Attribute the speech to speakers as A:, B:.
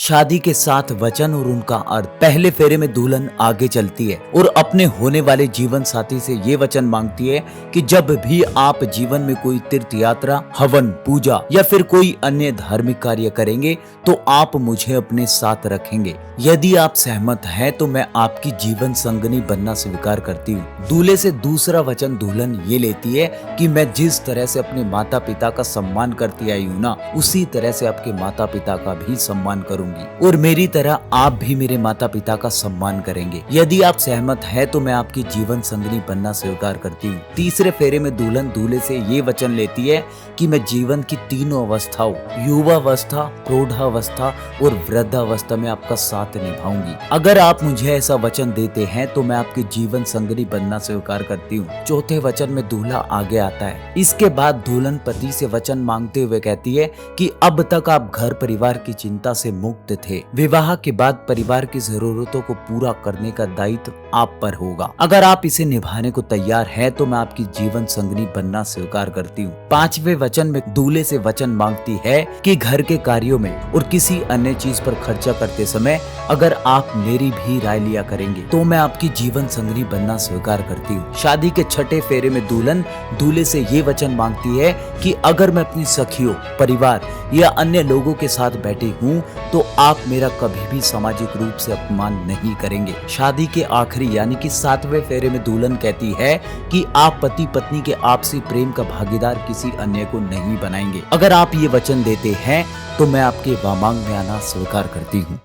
A: शादी के 7 वचन और उनका अर्थ। पहले फेरे में दुल्हन आगे चलती है और अपने होने वाले जीवन साथी से ये वचन मांगती है कि जब भी आप जीवन में कोई तीर्थ यात्रा, हवन, पूजा या फिर कोई अन्य धार्मिक कार्य करेंगे तो आप मुझे अपने साथ रखेंगे। यदि आप सहमत हैं तो मैं आपकी जीवन संगनी बनना स्वीकार करती हूँ। दूल्हे से दूसरा वचन दुल्हन ये लेती है कि मैं जिस तरह से अपने माता पिता का सम्मान करती आई हूँ ना, उसी तरह से आपके माता पिता का भी सम्मान करूंगी और मेरी तरह आप भी मेरे माता पिता का सम्मान करेंगे। यदि आप सहमत हैं तो मैं आपकी जीवन संगनी बनना स्वीकार करती हूँ। तीसरे फेरे में दुल्हन दूल्हे से ये वचन लेती है कि मैं जीवन की तीनों अवस्थाओं, युवावस्था, प्रौढ़ावस्था और वृद्धावस्था में आपका साथ निभाऊंगी। अगर आप मुझे ऐसा वचन देते हैं तो मैं आपकी जीवन संगनी बनना स्वीकार करती हूँ। चौथे वचन में दूल्हा आगे आता है। इसके बाद दुल्हन पति से वचन मांगते हुए कहती है कि अब तक आप घर परिवार की चिंता से मुक्त थे। विवाह के बाद परिवार की जरूरतों को पूरा करने का दायित्व आप पर होगा। अगर आप इसे निभाने को तैयार हैं तो मैं आपकी जीवन संगनी बनना स्वीकार करती हूँ। पांचवें वचन में दूल्हे से वचन मांगती है कि घर के कार्यों में और किसी अन्य चीज पर खर्चा करते समय अगर आप मेरी भी राय लिया करेंगे तो मैं आपकी जीवन संगनी बनना स्वीकार करती हूँ। शादी के छठे फेरे में दुल्हन दूल्हे से ये वचन मांगती है कि अगर मैं अपनी सखियों, परिवार या अन्य लोगों के साथ बैठी हूँ तो आप मेरा कभी भी सामाजिक रूप से अपमान नहीं करेंगे। शादी के आखिरी यानी कि 7वें फेरे में दुल्हन कहती है कि आप पति पत्नी के आपसी प्रेम का भागीदार किसी अन्य को नहीं बनाएंगे। अगर आप ये वचन देते हैं तो मैं आपके वामांग में आना स्वीकार करती हूँ।